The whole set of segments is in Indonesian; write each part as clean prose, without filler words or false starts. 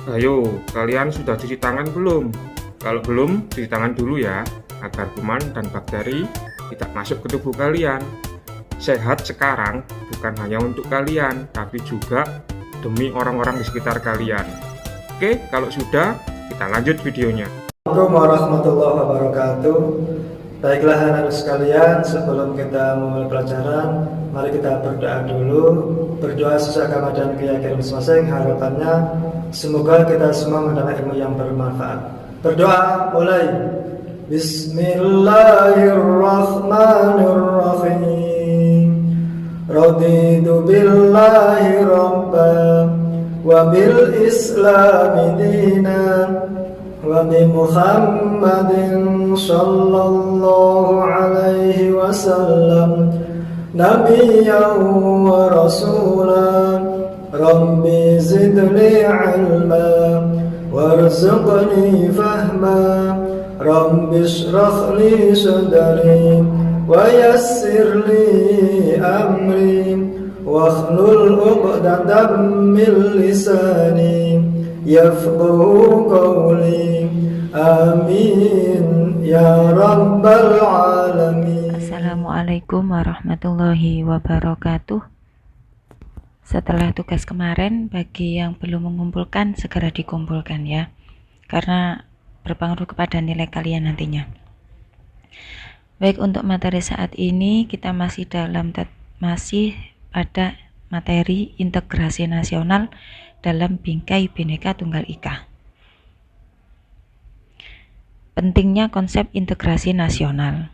Ayo, kalian sudah cuci tangan belum? Kalau belum, cuci tangan dulu ya, agar kuman dan bakteri tidak masuk ke tubuh kalian. Sehat sekarang bukan hanya untuk kalian, tapi juga demi orang-orang di sekitar kalian. Oke, kalau sudah, kita lanjut videonya. Assalamualaikum warahmatullahi wabarakatuh. Baiklah anak-anak sekalian, sebelum kita memulai pelajaran, mari kita berdoa dulu. Berdoa sesuai agama dan keyakinan masing-masing. Harapannya semoga kita semua mendapat ilmu yang bermanfaat. Berdoa mulai. Bismillahirrahmanirrahim. Raditu billahi rabban wa bil islami dinan wa bi Muhammadin sallallahu alaihi wasallam nabiyyan wa rasulan. Rabbi zidni ilma warzuqni fahma. Rabbi shrah li sadri wa yassir li amri wakhlul 'uqdatam min lisani yafqahu qawli. Amin ya rabbal alamin. Assalamualaikum warahmatullahi wabarakatuh. Setelah tugas kemarin, bagi yang belum mengumpulkan segera dikumpulkan ya, karena berpengaruh kepada nilai kalian nantinya. Baik, untuk materi saat ini kita masih pada materi integrasi nasional dalam bingkai Bhinneka Tunggal Ika. Pentingnya konsep integrasi nasional.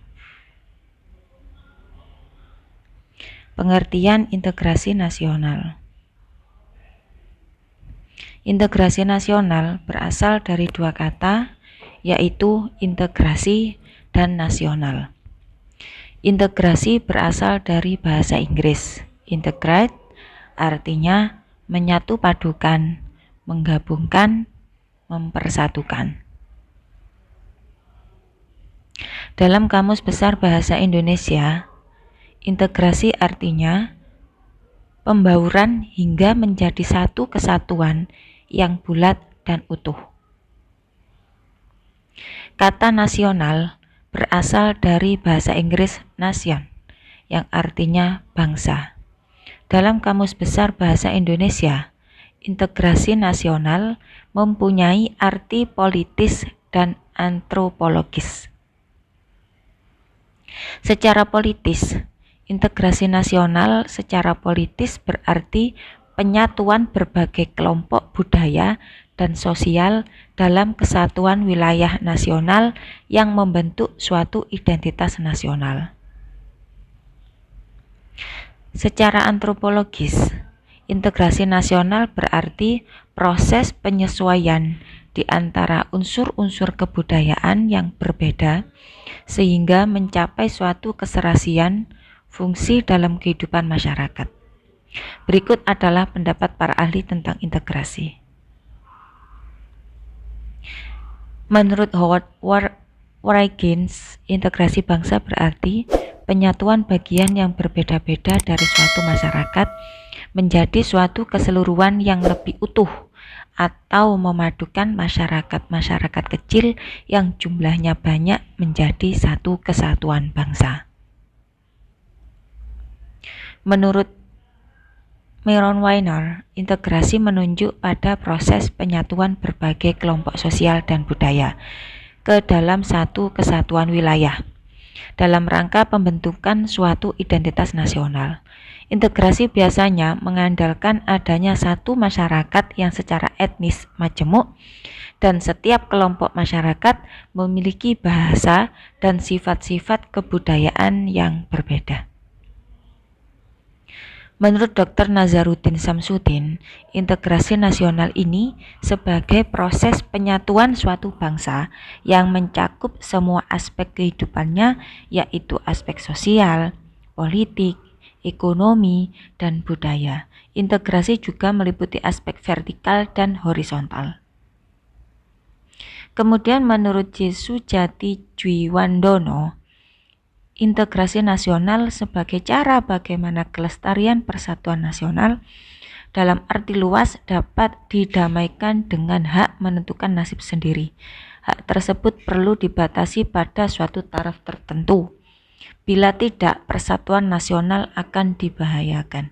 Pengertian integrasi nasional. Integrasi nasional berasal dari dua kata, yaitu integrasi dan nasional. Integrasi berasal dari bahasa Inggris. Integrate artinya menyatu padukan, menggabungkan, mempersatukan. Dalam Kamus Besar Bahasa Indonesia, integrasi artinya pembauran hingga menjadi satu kesatuan yang bulat dan utuh. Kata nasional berasal dari bahasa Inggris nation, yang artinya bangsa. Dalam Kamus Besar Bahasa Indonesia, integrasi nasional mempunyai arti politis dan antropologis. Secara politis, integrasi nasional secara politis berarti penyatuan berbagai kelompok budaya dan sosial dalam kesatuan wilayah nasional yang membentuk suatu identitas nasional. Secara antropologis, integrasi nasional berarti proses penyesuaian di antara unsur-unsur kebudayaan yang berbeda sehingga mencapai suatu keserasian fungsi dalam kehidupan masyarakat. Berikut adalah pendapat para ahli tentang integrasi. Menurut Howard Wrights, integrasi bangsa berarti penyatuan bagian yang berbeda-beda dari suatu masyarakat menjadi suatu keseluruhan yang lebih utuh, atau memadukan masyarakat-masyarakat kecil yang jumlahnya banyak menjadi satu kesatuan bangsa. Menurut Meron Weiner, integrasi menunjuk pada proses penyatuan berbagai kelompok sosial dan budaya ke dalam satu kesatuan wilayah dalam rangka pembentukan suatu identitas nasional. Integrasi biasanya mengandalkan adanya satu masyarakat yang secara etnis majemuk dan setiap kelompok masyarakat memiliki bahasa dan sifat-sifat kebudayaan yang berbeda. Menurut Dr. Nazaruddin Samsudin, integrasi nasional ini sebagai proses penyatuan suatu bangsa yang mencakup semua aspek kehidupannya, yaitu aspek sosial, politik, ekonomi, dan budaya. Integrasi juga meliputi aspek vertikal dan horizontal. Kemudian menurut Sujati Djiwandono, integrasi nasional sebagai cara bagaimana kelestarian persatuan nasional dalam arti luas dapat didamaikan dengan hak menentukan nasib sendiri. Hak tersebut perlu dibatasi pada suatu taraf tertentu. Bila tidak, persatuan nasional akan dibahayakan.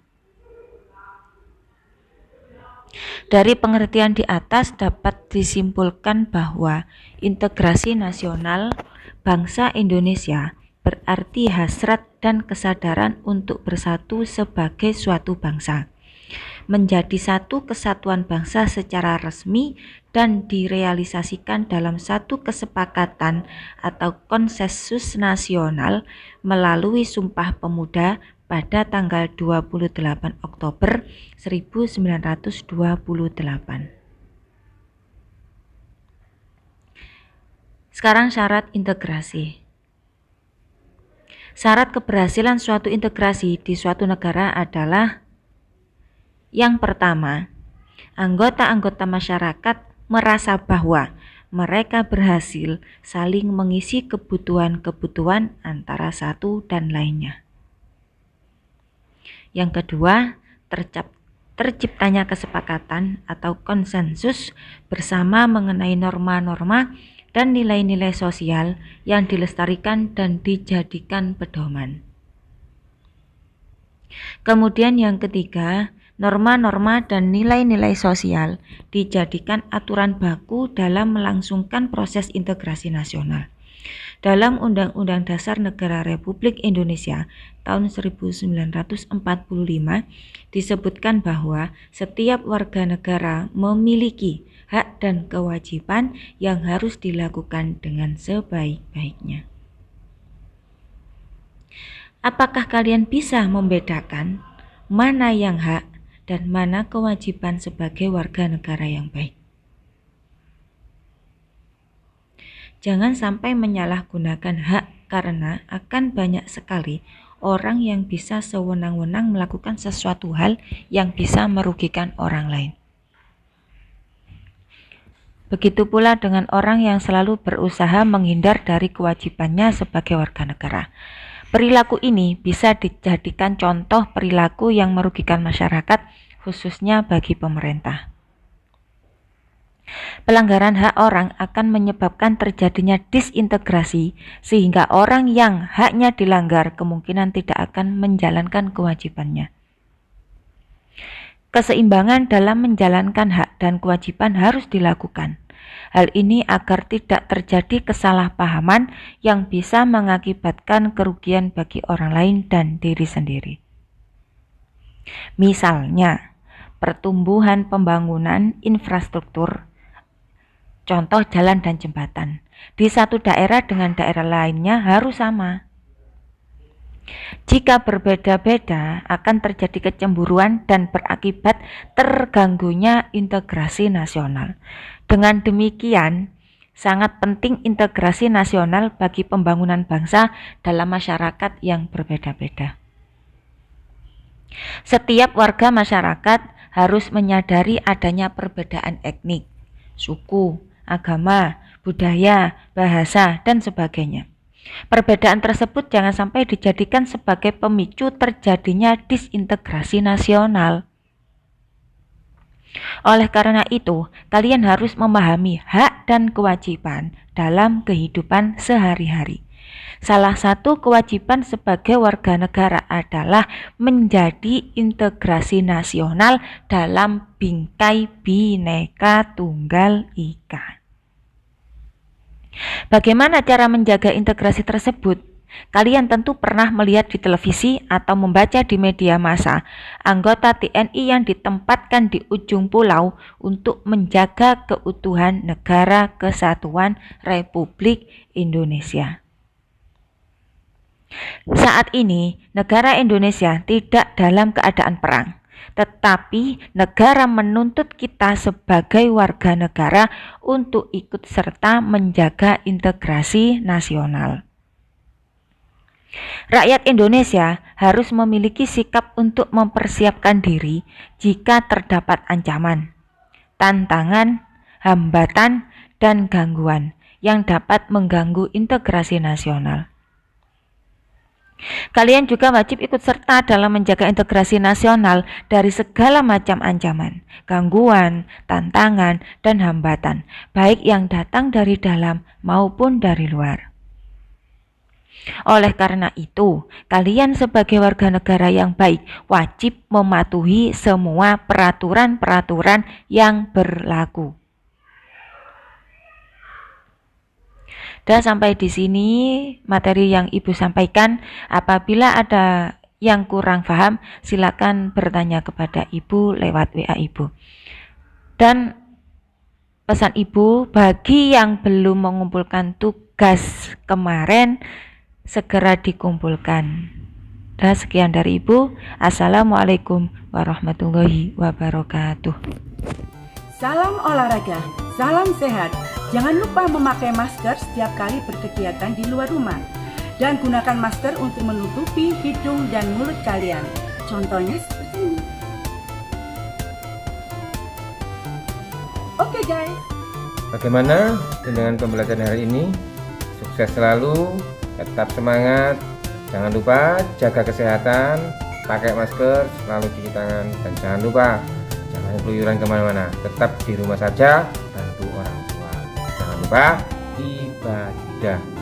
Dari pengertian di atas dapat disimpulkan bahwa integrasi nasional bangsa Indonesia berarti hasrat dan kesadaran untuk bersatu sebagai suatu bangsa, menjadi satu kesatuan bangsa secara resmi dan direalisasikan dalam satu kesepakatan atau konsensus nasional melalui Sumpah Pemuda pada tanggal 28 Oktober 1928. Sekarang syarat integrasi. Syarat keberhasilan suatu integrasi di suatu negara adalah: yang pertama, anggota-anggota masyarakat merasa bahwa mereka berhasil saling mengisi kebutuhan-kebutuhan antara satu dan lainnya. Yang kedua, terciptanya kesepakatan atau konsensus bersama mengenai norma-norma dan nilai-nilai sosial yang dilestarikan dan dijadikan pedoman. Kemudian yang ketiga, norma-norma dan nilai-nilai sosial dijadikan aturan baku dalam melangsungkan proses integrasi nasional. Dalam Undang-Undang Dasar Negara Republik Indonesia tahun 1945 disebutkan bahwa setiap warga negara memiliki hak dan kewajiban yang harus dilakukan dengan sebaik-baiknya. Apakah kalian bisa membedakan mana yang hak dan mana kewajiban sebagai warga negara yang baik? Jangan sampai menyalahgunakan hak, karena akan banyak sekali orang yang bisa sewenang-wenang melakukan sesuatu hal yang bisa merugikan orang lain. Begitu pula dengan orang yang selalu berusaha menghindar dari kewajibannya sebagai warga negara. Perilaku ini bisa dijadikan contoh perilaku yang merugikan masyarakat, khususnya bagi pemerintah. Pelanggaran hak orang akan menyebabkan terjadinya disintegrasi, sehingga orang yang haknya dilanggar kemungkinan tidak akan menjalankan kewajibannya. Keseimbangan dalam menjalankan hak dan kewajiban harus dilakukan. Hal ini agar tidak terjadi kesalahpahaman yang bisa mengakibatkan kerugian bagi orang lain dan diri sendiri. Misalnya, pertumbuhan pembangunan infrastruktur, contoh jalan dan jembatan, di satu daerah dengan daerah lainnya harus sama. Jika berbeda-beda, akan terjadi kecemburuan dan berakibat terganggunya integrasi nasional. Dengan demikian, sangat penting integrasi nasional bagi pembangunan bangsa dalam masyarakat yang berbeda-beda. Setiap warga masyarakat harus menyadari adanya perbedaan etnik, suku, agama, budaya, bahasa, dan sebagainya. Perbedaan tersebut jangan sampai dijadikan sebagai pemicu terjadinya disintegrasi nasional. Oleh karena itu, kalian harus memahami hak dan kewajiban dalam kehidupan sehari-hari. Salah satu kewajiban sebagai warga negara adalah menjadi integrasi nasional dalam bingkai Bhinneka Tunggal Ika. Bagaimana cara menjaga integrasi tersebut? Kalian tentu pernah melihat di televisi atau membaca di media massa anggota TNI yang ditempatkan di ujung pulau untuk menjaga keutuhan Negara Kesatuan Republik Indonesia. Saat ini, negara Indonesia tidak dalam keadaan perang, tetapi negara menuntut kita sebagai warga negara untuk ikut serta menjaga integrasi nasional. Rakyat Indonesia harus memiliki sikap untuk mempersiapkan diri jika terdapat ancaman, tantangan, hambatan, dan gangguan yang dapat mengganggu integrasi nasional. Kalian juga wajib ikut serta dalam menjaga integrasi nasional dari segala macam ancaman, gangguan, tantangan, dan hambatan, baik yang datang dari dalam maupun dari luar. Oleh karena itu, kalian sebagai warga negara yang baik wajib mematuhi semua peraturan-peraturan yang berlaku. Dan sampai di sini materi yang Ibu sampaikan. Apabila ada yang kurang paham, silakan bertanya kepada Ibu lewat WA Ibu. Dan pesan Ibu, bagi yang belum mengumpulkan tugas kemarin, segera dikumpulkan. Dan sekian dari Ibu. Assalamualaikum warahmatullahi wabarakatuh. Salam olahraga, salam sehat. Jangan lupa memakai masker setiap kali berkegiatan di luar rumah. Dan gunakan masker untuk menutupi hidung dan mulut kalian. Contohnya seperti ini. Oke guys. Bagaimana dengan pembelajaran hari ini? Sukses selalu, tetap semangat. Jangan lupa jaga kesehatan, pakai masker, selalu cuci tangan, dan jangan lupa jangan keluyuran kemana-mana. Tetap di rumah saja, bantu orang tua. Jangan lupa ibadah.